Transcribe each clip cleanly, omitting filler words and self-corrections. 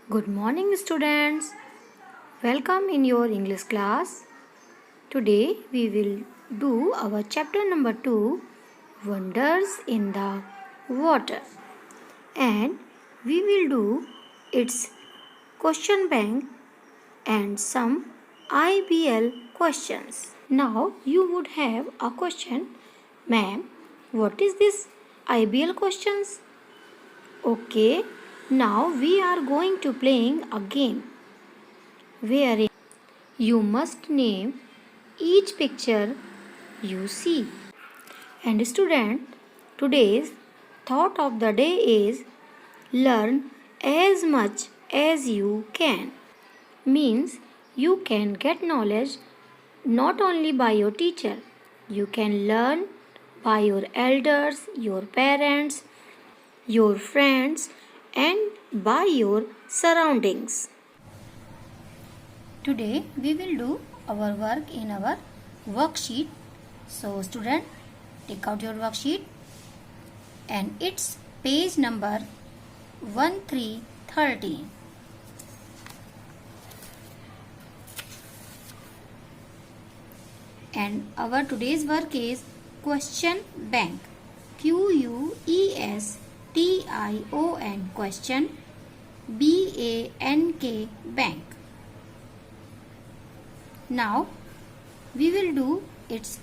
Good morning, students. Welcome in your English class. Today we will do our chapter number 2, Wonders in the Water. And we will do its question bank and some IBL questions. Now you would have a question, ma'am, what is this IBL questions? Okay, now we are going to playing a game wherein you must name each picture you see. And student, today's thought of the day is learn as much as you can. Means you can get knowledge not only by your teacher, you can learn by your elders, your parents, your friends, and by your surroundings. Today we will do our work in our worksheet. So student, take out your worksheet and it's page number 1330. And our today's work is question bank. QUESTION question BANK bank. Now we will do its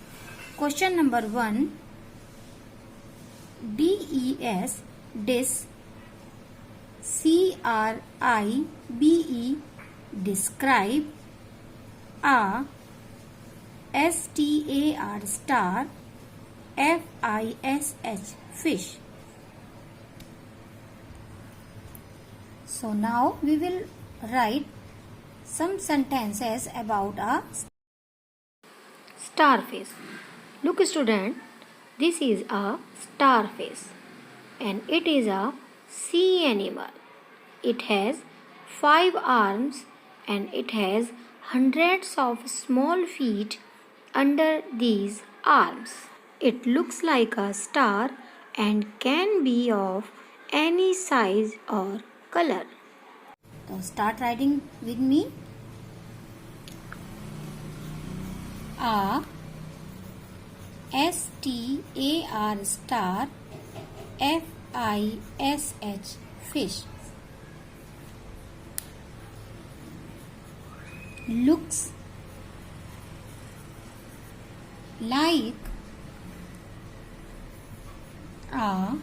question number 1. DES dis CRIBE describe a STAR star FISH fish. So now we will write some sentences about a starfish. Look student, this is a starfish and it is a sea animal. It has 5 arms and it has hundreds of small feet under these arms. It looks like a star and can be of any size or color. So start writing with me. A STAR star FISH fish looks like a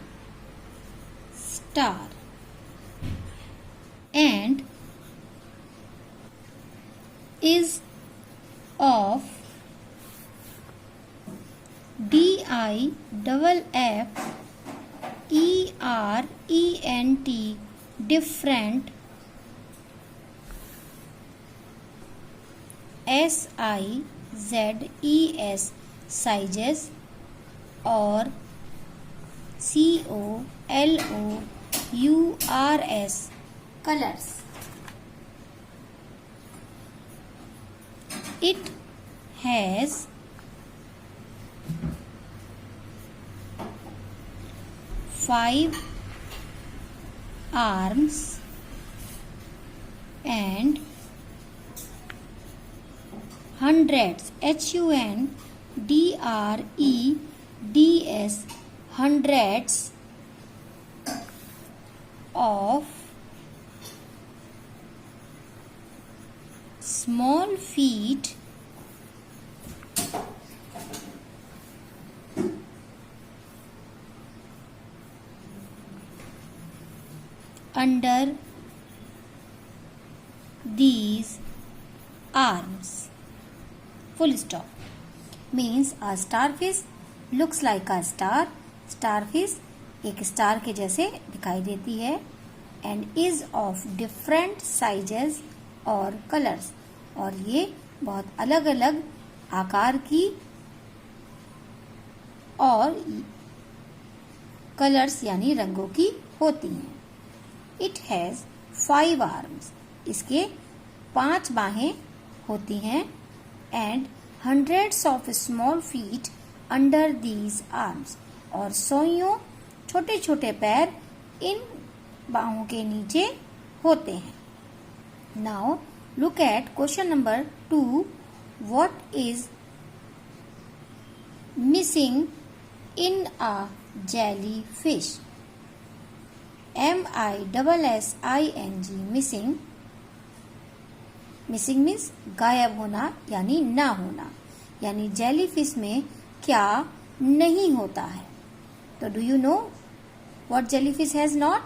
star and is of DIFFERENT different SIZES sizes or COLOURS colors. It has 5 arms and hundreds HUNDREDS hundreds of small feet under these arms. Full stop. Means a starfish looks like a star. Starfish एक star के जैसे दिखाई देती है and is of different sizes और colors. और ये बहुत अलग अलग आकार की और कलर्स यानी रंगों की होती हैं. It has 5 arms. इसके 5 बाहें होती हैं and hundreds of small feet under these arms. और सौयों छोटे छोटे पैर इन बाहों के नीचे होते हैं. Now look at question number 2. What is missing in a jellyfish? MISSING missing. Missing means गायब होना यानी ना होना, यानी जेलीफिश में क्या नहीं होता है. तो do you know what jellyfish has not?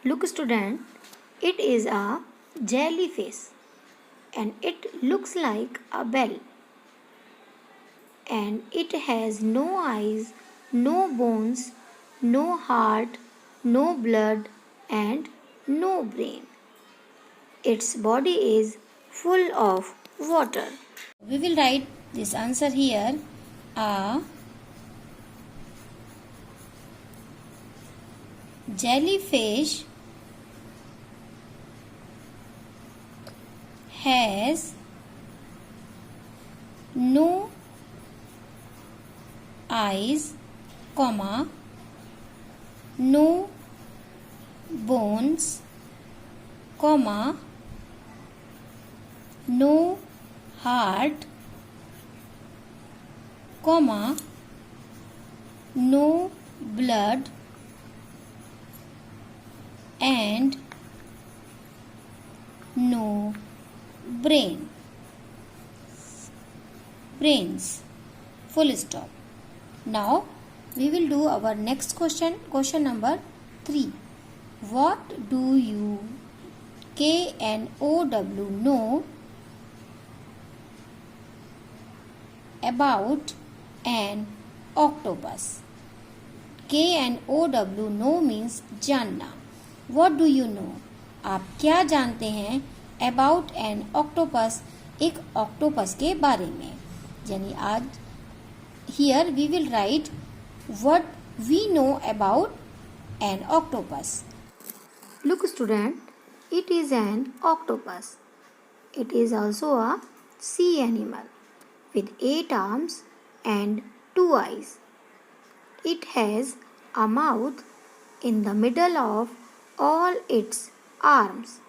Look student, it is a jellyfish and it looks like a bell, and it has no eyes, no bones, no heart, no blood and no brain. Its body is full of water. We will write this answer here. A jellyfish has no eyes, comma, no bones, comma, no heart, comma, no blood and no brains, full stop. Now we will do our next question number 3. What do you KNOW know about an octopus? KNOW know means जानना. What do you know? आप क्या जानते हैं about an octopus, एक octopus के बारे में. यानी आज here we will write what we know about an octopus. Look student, it is an octopus. It is also a sea animal with 8 arms and 2 eyes. It has a mouth in the middle of all its arms,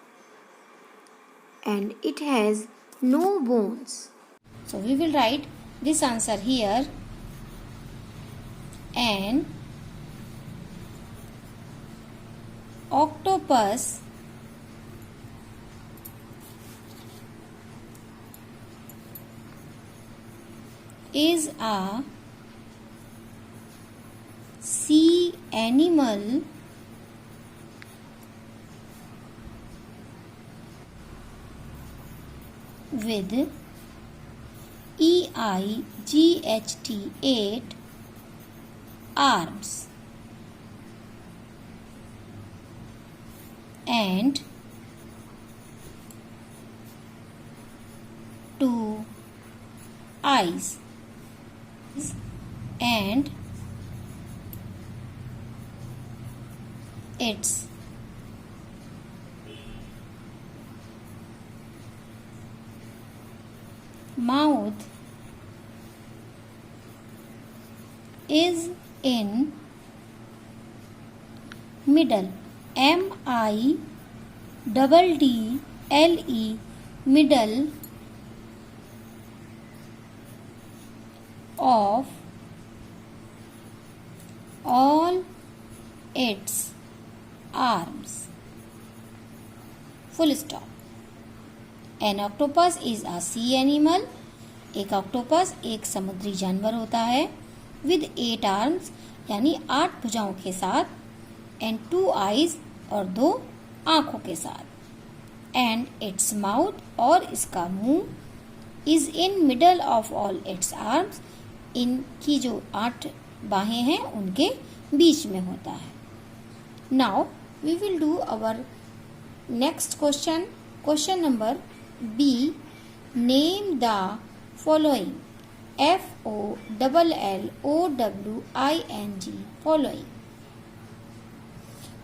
and it has no bones. So we will write this answer here. An octopus is a sea animal with EIGHT 8 arms and 2 eyes and its mouth is in middle, MIDDLE, middle of all its arms, full stop. An octopus is a sea animal. एक octopus एक समुद्री जानवर होता है with 8 arms यानी 8 भुजाओं के साथ and 2 eyes और 2 आंखों के साथ and its mouth और इसका मुंह is in middle of all its arms, इनकी जो 8 बाहें हैं उनके बीच में होता है. Now we will do our next question number B. Name the following. FOLLOWING, following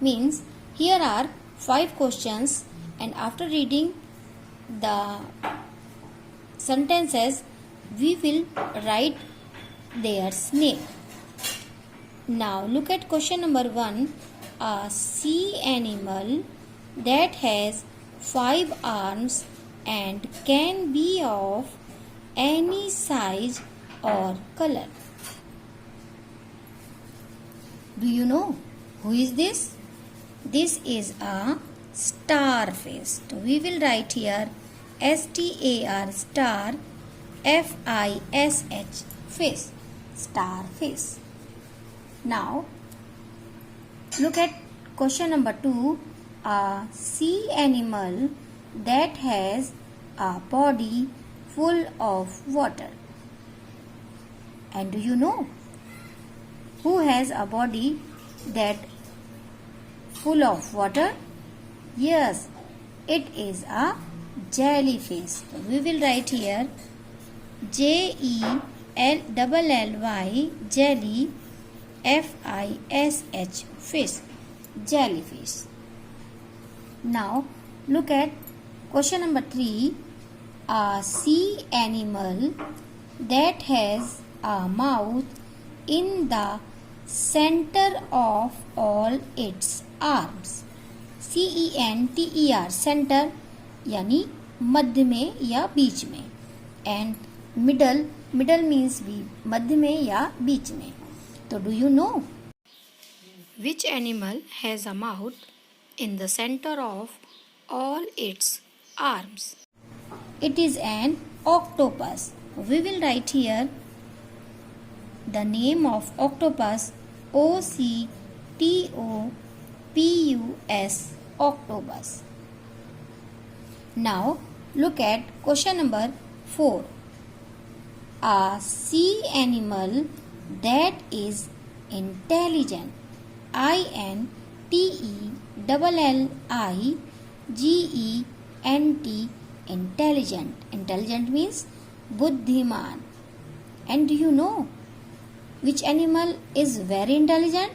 means here are 5 questions, and after reading the sentences we will write their name. Now look at question number 1. A sea animal that has 5 arms and can be of any size or color. Do you know who is this? This is a starfish. So we will write here STAR star FISH fish, starfish. Now look at question number 2. A sea animal that has a body full of water. And do you know who has a body that full of water? Yes, it is a jellyfish. So we will write here JELLY jelly FISH fish, jellyfish. Now look at question number 3. A sea animal that has a mouth in the center of all its arms. CENTER, center यानी मध्य में या बीच में, and middle means भी मध्य में या बीच में. तो do you know which animal has a mouth in the center of all its arms? It is an octopus. We will write here the name of octopus, OCTOPUS, octopus. Now look at question number 4. A sea animal that is intelligent, INTELLIGENT, intelligent. Intelligent means buddhiman. And do you know which animal is very intelligent?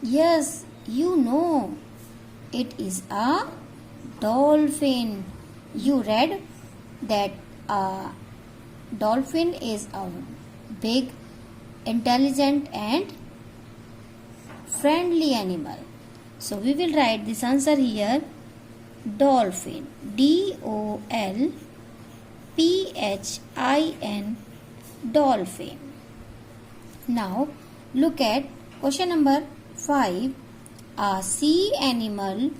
Yes, you know. It is a dolphin. You read that a dolphin is a big, intelligent and friendly animal. So we will write this answer here. Dolphin, DOLPHIN, dolphin. Now look at question number 5. A sea animal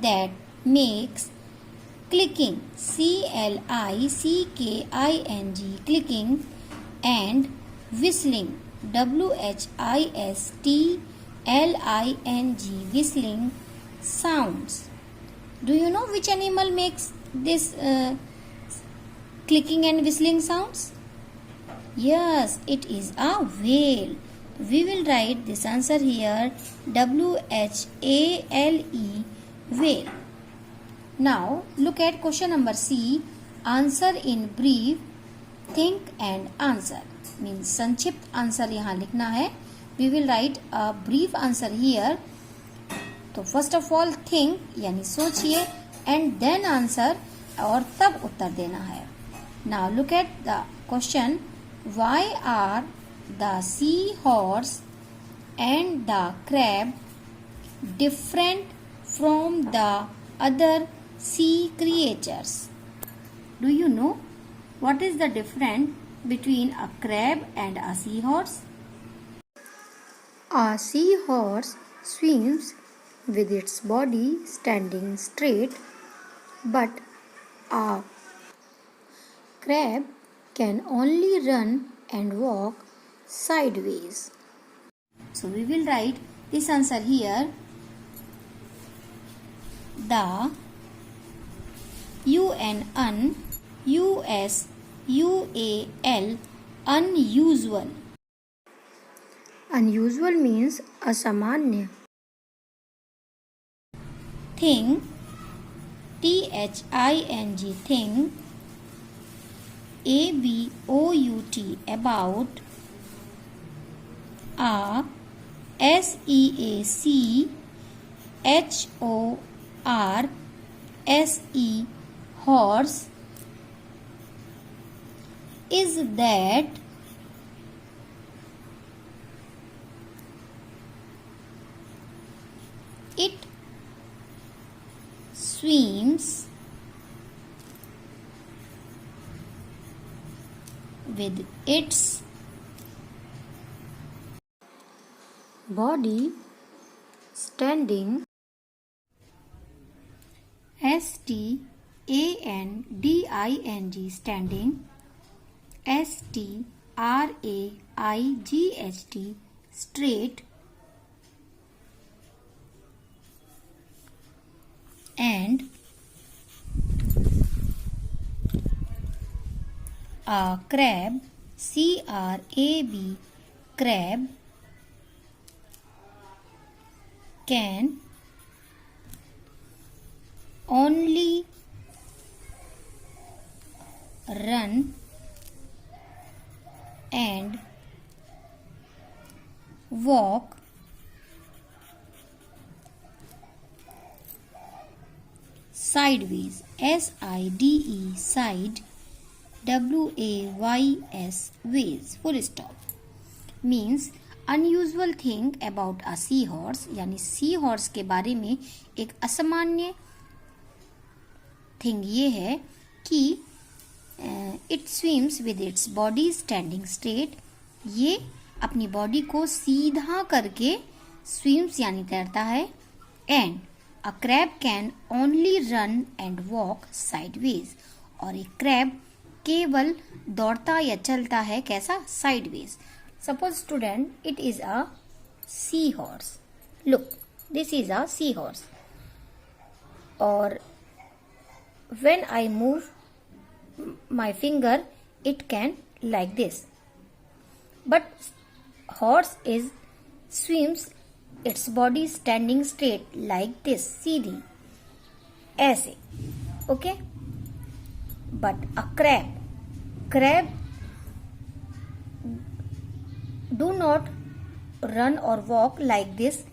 that makes clicking, CLICKING, clicking, and whistling, WHISTLING, whistling sounds. Do you know which animal makes this clicking and whistling sounds? Yes, it is a whale. We will write this answer here, WHALE, whale. Now look at question number C. Answer in brief, think and answer. Means संक्षिप्त answer यहाँ लिखना है. We will write a brief answer here. तो first of all think यानी सोचिए, and then answer, और तब उत्तर देना है. Now look at the question. Why are the sea horse and the crab different from the other sea creatures? Do you know what is the difference between a crab and a seahorse? A seahorse swims with its body standing straight, but a crab can only run and walk sideways. So we will write this answer here. The unusual, unusual. Unusual means asamanya. Thing, THING, thing. ABOUT, about. A SEACHORSE, horse. Is that. It swims with its body standing standing straight straight and a crab crab can only run and walk sideways side ways ways full stop means unusual thing about a seahorse यानी sea horse के बारे में एक असामान्य thing ये है कि it swims with its body standing straight ये अपनी बॉडी को सीधा करके स्विम्स यानी तैरता है and a crab can only run and walk sideways और एक क्रैब केवल दौड़ता या चलता है कैसा sideways suppose student it is a sea horse look this is a sea horse और when I move my finger it can like this but horse is swims its body standing straight like this सीधी ऐसे okay but a crab do not run or walk like this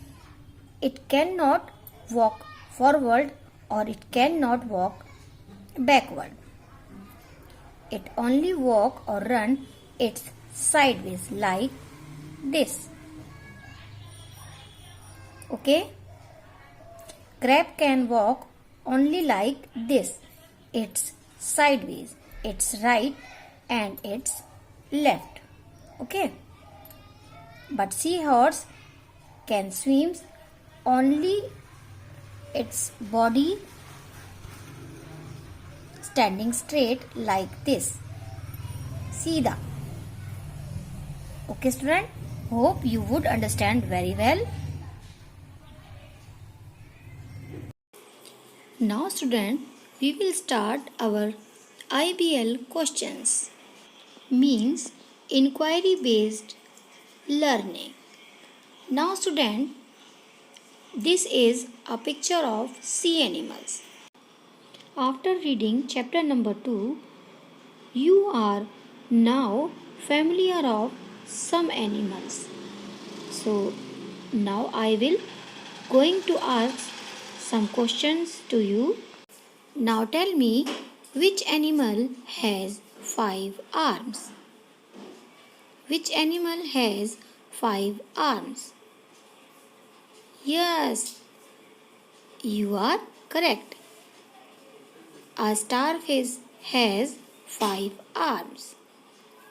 it cannot walk forward or it cannot walk backward. It only walk or run its sideways like this. Okay? Crab can walk only like this. It's sideways, it's right and it's left. Okay? But seahorse can swim only its body standing straight like this सीधा okay student hope you would understand very well now student we will start our IBL questions means inquiry based learning now student this is a picture of sea animals. After reading chapter number 2, you are now familiar of some animals. So now I will going to ask some questions to you. Now tell me which animal has 5 arms? Which animal has 5 arms? Yes, you are correct. A starfish has 5 arms.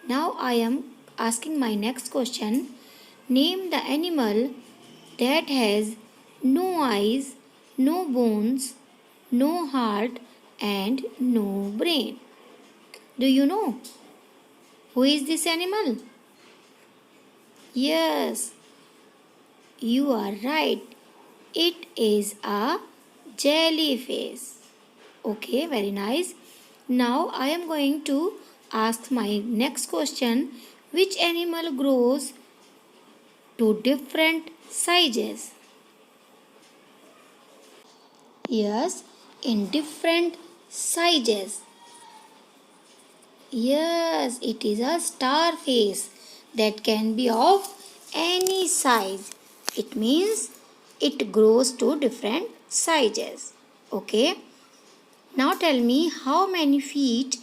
Now I am asking my next question. Name the animal that has no eyes, no bones, no heart and no brain. Do you know who is this animal? Yes, you are right. It is a jellyfish. Okay, very nice. Now I am going to ask my next question. Which animal grows to different sizes? Yes, in different sizes. Yes, it is a starfish that can be of any size. It means it grows to different sizes. Okay. Now tell me how many feet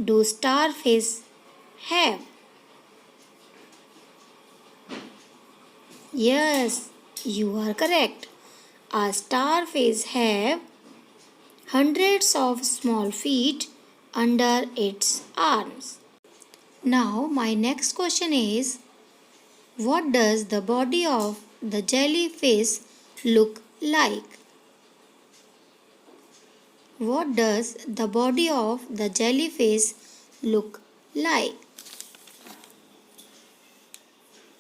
do starfish have? Yes, you are correct. A starfish have hundreds of small feet under its arms. Now my next question is, what does the body of the jellyfish look like? What does the body of the jellyfish look like?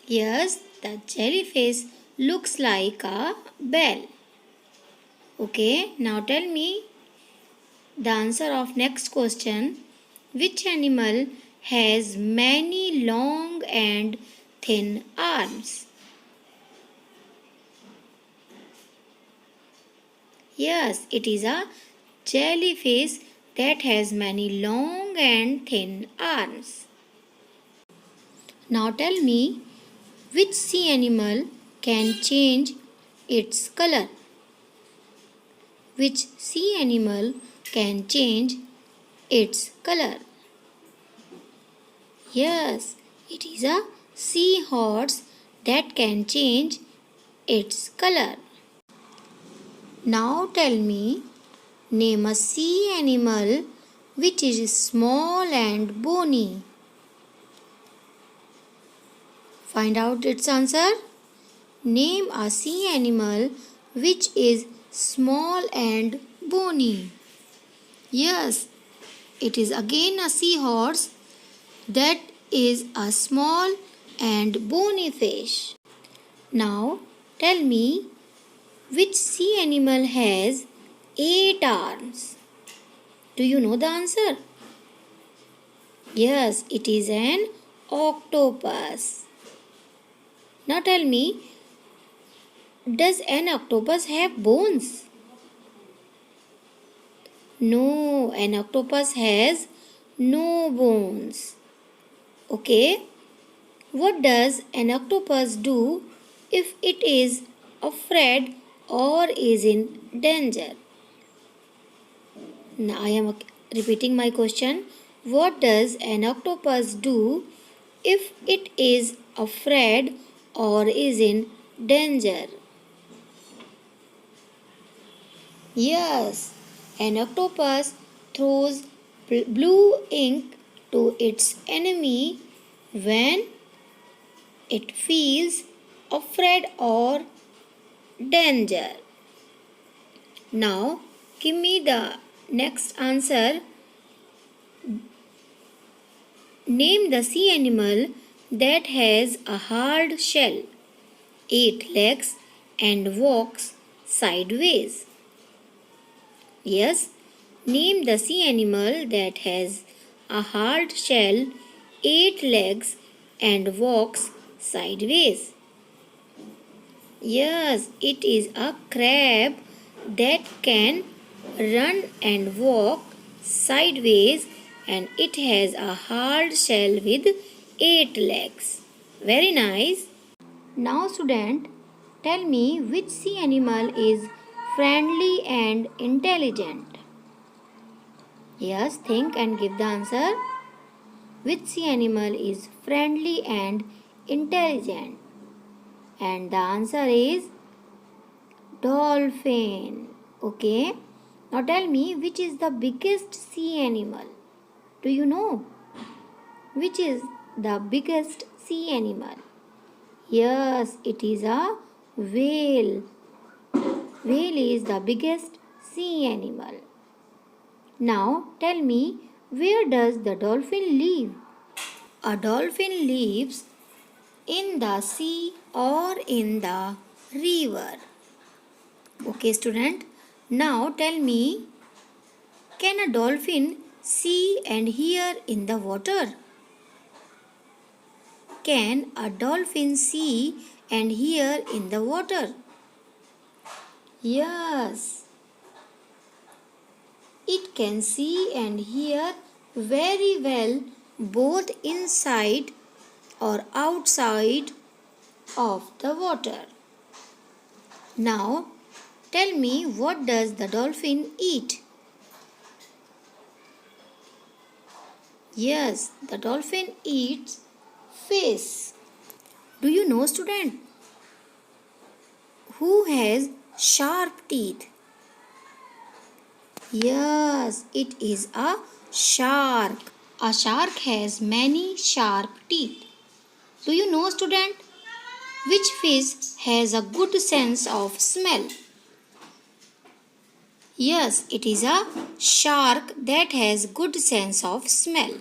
Yes, the jellyfish looks like a bell. Okay, now tell me the answer of next question. Which animal has many long and thin arms? Yes, it is a jellyfish that has many long and thin arms. Now tell me, which sea animal can change its color? Which sea animal can change its color? Yes, it is a seahorse that can change its color. Now tell me, name a sea animal which is small and bony. Find out its answer. Name a sea animal which is small and bony. Yes, it is again a seahorse that is a small and bony fish. Now tell me, which sea animal has 8 arms? Do you know the answer? Yes, it is an octopus. Now tell me, does an octopus have bones? No, an octopus has no bones. Okay, what does an octopus do if it is afraid or is in danger? Now I am repeating my question. What does an octopus do if it is afraid or is in danger? Yes, an octopus throws blue ink to its enemy when it feels afraid or danger. Now, give me the next answer. Name the sea animal that has a hard shell, 8 legs, and walks sideways. Yes, name the sea animal that has a hard shell, 8 legs, and walks sideways. Yes, it is a crab that can run and walk sideways, and it has a hard shell with 8 legs. Very nice. Now student, tell me, which sea animal is friendly and intelligent? Yes, think and give the answer. Which sea animal is friendly and intelligent? And the answer is dolphin. Okay. Now tell me, which is the biggest sea animal? Do you know? Which is the biggest sea animal? Yes, it is a whale. Whale is the biggest sea animal. Now tell me, where does the dolphin live? A dolphin lives in the sea or in the river. Okay, student. Now tell me, can a dolphin see and hear in the water? Can a dolphin see and hear in the water? Yes. It can see and hear very well both inside or outside of the water. Now, tell me, what does the dolphin eat? Yes, the dolphin eats fish. Do you know, student, who has sharp teeth? Yes, it is a shark. A shark has many sharp teeth. Do you know, student, which fish has a good sense of smell? Yes, it is a shark that has good sense of smell.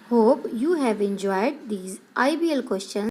Hope you have enjoyed these IBL questions.